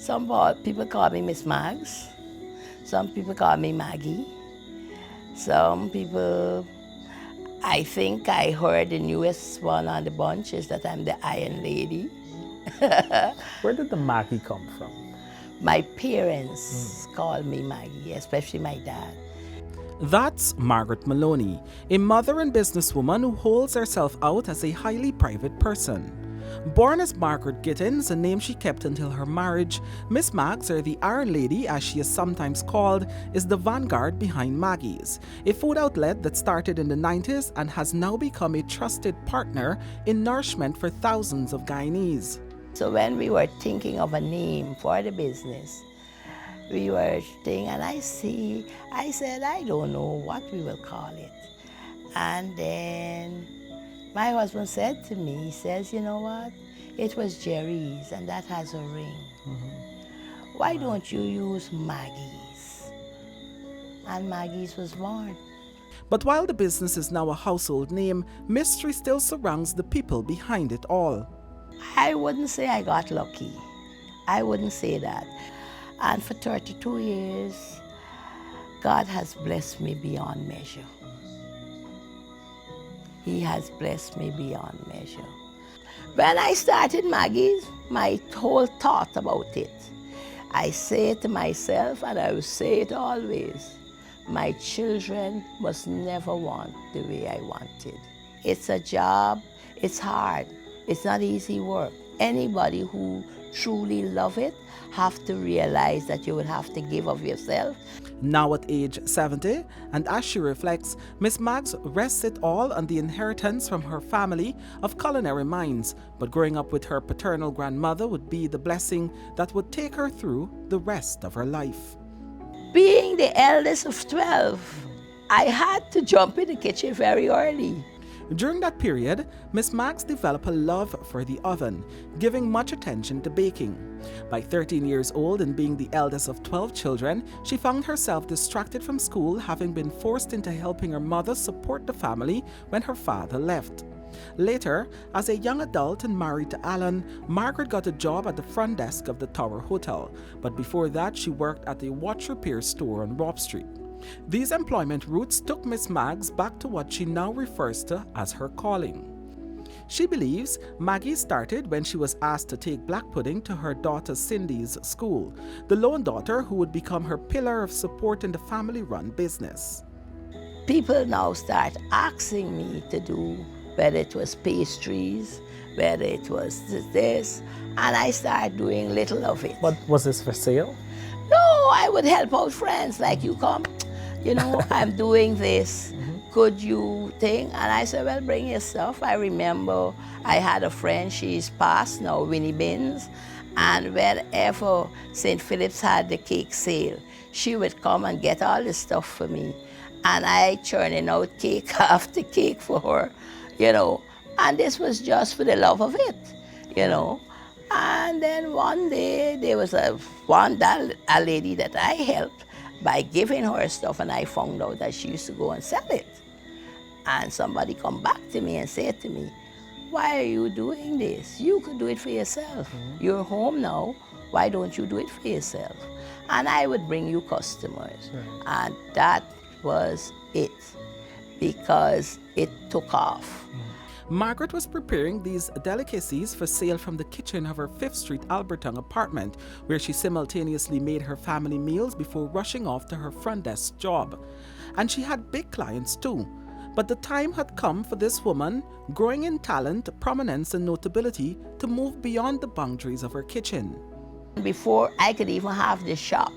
People call me Miss Maggs. Some people call me Maggie. Some people, I think I heard the newest one on the bunch is that I'm the Iron Lady. Where did the Maggie come from? My parents called me Maggie, especially my dad. That's Margaret Maloney, a mother and businesswoman who holds herself out as a highly private person. Born as Margaret Gittins, a name she kept until her marriage, Miss Maggs, or the Iron Lady as she is sometimes called, is the vanguard behind Maggies, a food outlet that started in the 90s and has now become a trusted partner in nourishment for thousands of Guyanese. So when we were thinking of a name for the business, we were thinking, and I said, I don't know what we will call it. And then my husband said to me, he says, you know what? It was Jerry's, and that has a ring. Why don't you use Maggie's? And Maggie's was born. But while the business is now a household name, mystery still surrounds the people behind it all. I wouldn't say I got lucky. I wouldn't say that. And for 32 years, God has blessed me beyond measure. He has blessed me beyond measure. When I started Maggie's, my whole thought about it, I say it to myself and I will say it always, my children must never want the way I wanted. It's a job, it's hard, it's not easy work. Anybody who truly love it have to realize that you would have to give of yourself. Now at age 70, and as she reflects, Miss Maggs rests it all on the inheritance from her family of culinary minds, but growing up with her paternal grandmother would be the blessing that would take her through the rest of her life. Being the eldest of 12, I had to jump in the kitchen very early. During that period, Miss Maggs developed a love for the oven, giving much attention to baking. By 13 years old and being the eldest of 12 children, she found herself distracted from school, having been forced into helping her mother support the family when her father left. Later, as a young adult and married to Alan, Margaret got a job at the front desk of the Tower Hotel, but before that she worked at a watch repair store on Robb Street. These employment routes took Miss Maggs back to what she now refers to as her calling. She believes Maggie started when she was asked to take black pudding to her daughter Cindy's school, the lone daughter who would become her pillar of support in the family-run business. People now start asking me to do, whether it was pastries, whether it was this, and I started doing little of it. But was this for sale? No, I would help out friends, like you come, you know, I'm doing this, could you think? And I said, well, bring your stuff. I remember I had a friend, she's passed now, Winnie Binns, and wherever St. Philip's had the cake sale, she would come and get all the stuff for me. And I churning out cake after cake for her, you know. And this was just for the love of it, you know. And then one day, there was a lady that I helped by giving her stuff, and I found out that she used to go and sell it. And somebody come back to me and said to me, why are you doing this? You could do it for yourself. You're home now, why don't you do it for yourself? And I would bring you customers. And that was it, because it took off. Margaret was preparing these delicacies for sale from the kitchen of her 5th Street Alberton apartment, where she simultaneously made her family meals before rushing off to her front desk job. And she had big clients too. But the time had come for this woman, growing in talent, prominence, and notability, to move beyond the boundaries of her kitchen. Before I could even have the shop,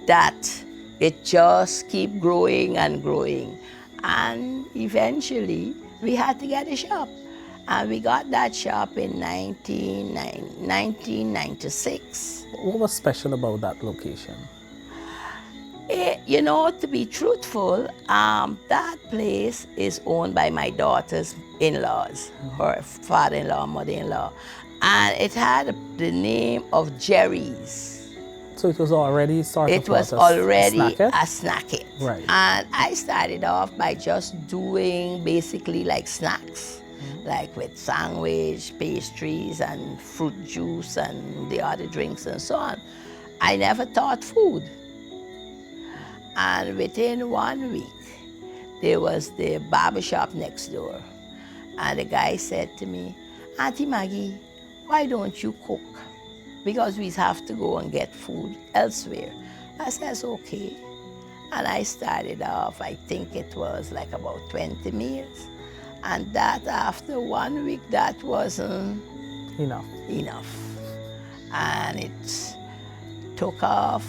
that it just keep growing and growing. And eventually, we had to get a shop. And we got that shop in 1996. What was special about that location? You know, to be truthful, that place is owned by my daughter's in-laws, her father-in-law, mother-in-law. And it had the name of Jerry's. So it was already It was already snackette? a snackette. Right. And I started off by just doing basically like snacks. like with sandwich, pastries, and fruit juice, and the other drinks and so on. I never taught food. And within 1 week, there was the barbershop next door. And the guy said to me, Auntie Maggie, why don't you cook? Because we have to go and get food elsewhere. I says, okay. And I started off, I think it was like about 20 meals. And that after 1 week, that wasn't Enough. And it took off.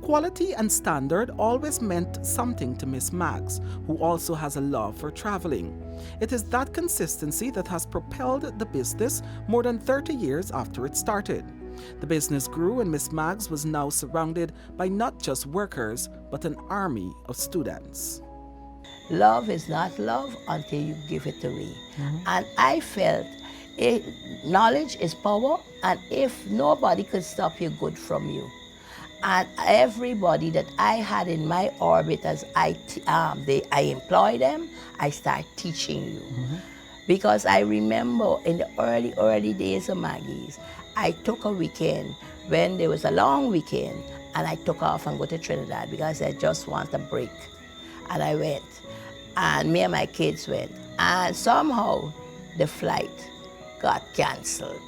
Quality and standard always meant something to Miss Maggs, who also has a love for traveling. It is that consistency that has propelled the business more than 30 years after it started. The business grew and Miss Maggs was now surrounded by not just workers, but an army of students. Love is not love until you give it away. And I felt knowledge is power, and if nobody could stop your good from you. And everybody that I had in my orbit as I employ them, I start teaching you. Because I remember in the early days of Maggie's, I took a weekend when there was a long weekend, and I took off and go to Trinidad because I just want a break. And I went, and me and my kids went, and somehow the flight got canceled.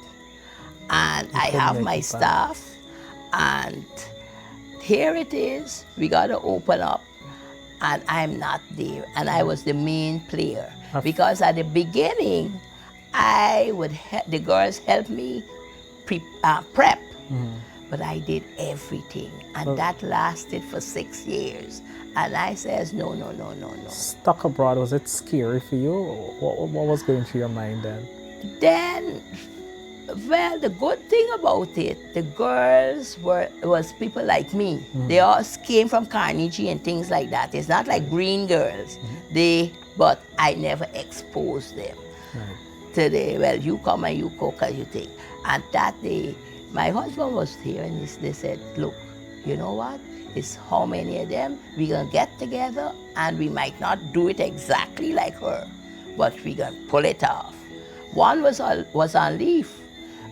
And I have my staff, and here it is, we got to open up, and I'm not there. And I was the main player, because at the beginning, the girls helped me prep, but I did everything, and that lasted for 6 years. And I says, no. Stuck abroad, was it scary for you? What was going through your mind then? Then, well, the good thing about it, the girls was people like me. They all came from Carnegie and things like that. It's not like green girls. But I never exposed them to well, you come and you cook as you think. And that day, my husband was here, and they said, look, you know what? It's how many of them? We're going to get together, and we might not do it exactly like her, but we're going to pull it off. One was on leave,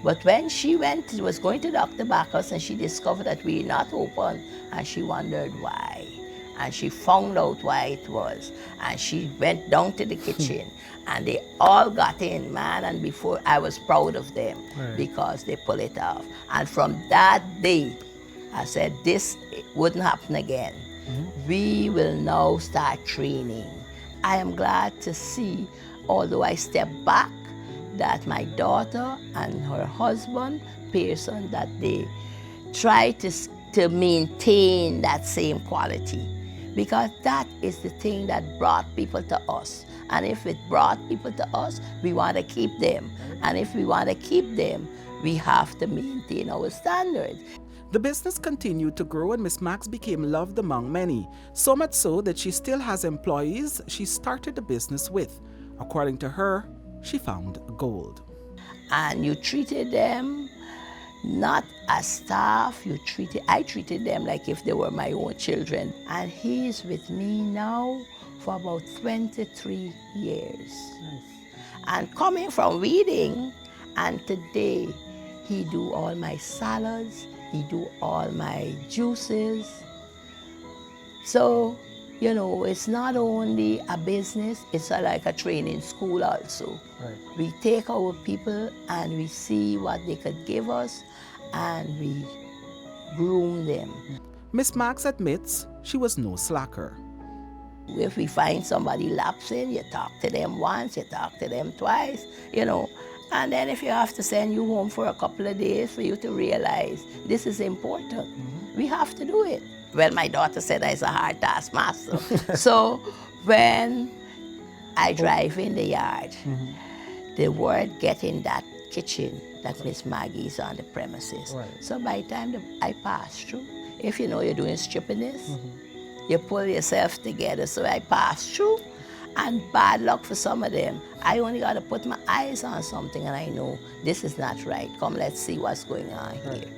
but when she was going to Dr. Bacchus, and she discovered that we were not open, and she wondered why. And she found out why it was. And she went down to the kitchen, and they all got in, man. And before, I was proud of them because they pulled it off. And from that day, I said, this wouldn't happen again. We will now start training. I am glad to see, although I stepped back, that my daughter and her husband, Pearson, that they try to maintain that same quality. Because that is the thing that brought people to us. And if it brought people to us, we want to keep them. And if we want to keep them, we have to maintain our standards. The business continued to grow and Miss Maggs became loved among many, so much so that she still has employees she started the business with. According to her, she found gold. And you treated them not as staff, I treated them like if they were my own children. And he's with me now for about 23 years. And coming from weeding, and today he do all my salads, he do all my juices. So, you know, it's not only a business, it's like a training school also. We take our people and we see what they could give us, and we groom them. Miss Maggs admits she was no slacker. If we find somebody lapsing, you talk to them once, you talk to them twice, you know. And then if you have to send you home for a couple of days for you to realize this is important, we have to do it. Well, my daughter said I was a hard taskmaster. So when I drive in the yard, the word get in that kitchen that Miss Maggie is on the premises. So by the time I pass through, if you know you're doing strippiness, you pull yourself together. So I pass through, and bad luck for some of them. I only got to put my eyes on something and I know this is not right. Come, let's see what's going on here.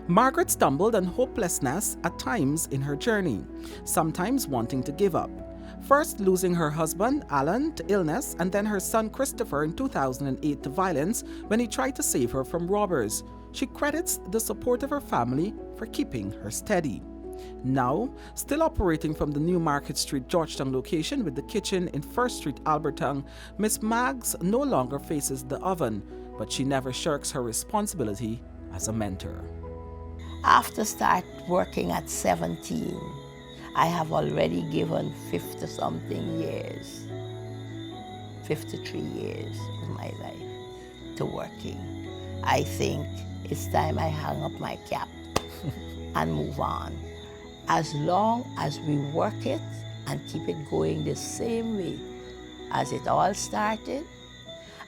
Margaret stumbled on hopelessness at times in her journey, sometimes wanting to give up. First losing her husband, Alan, to illness, and then her son, Christopher, in 2008 to violence when he tried to save her from robbers. She credits the support of her family for keeping her steady. Now, still operating from the New Market Street, Georgetown location with the kitchen in First Street, Alberton, Miss Maggs no longer faces the oven, but she never shirks her responsibility as a mentor. After start working at 17, I have already given 50-something years, 53 years of my life to working. I think it's time I hang up my cap and move on. As long as we work it and keep it going the same way as it all started,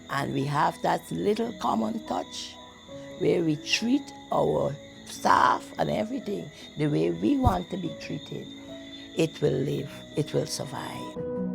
and we have that little common touch where we treat our staff and everything the way we want to be treated, it will live, it will survive.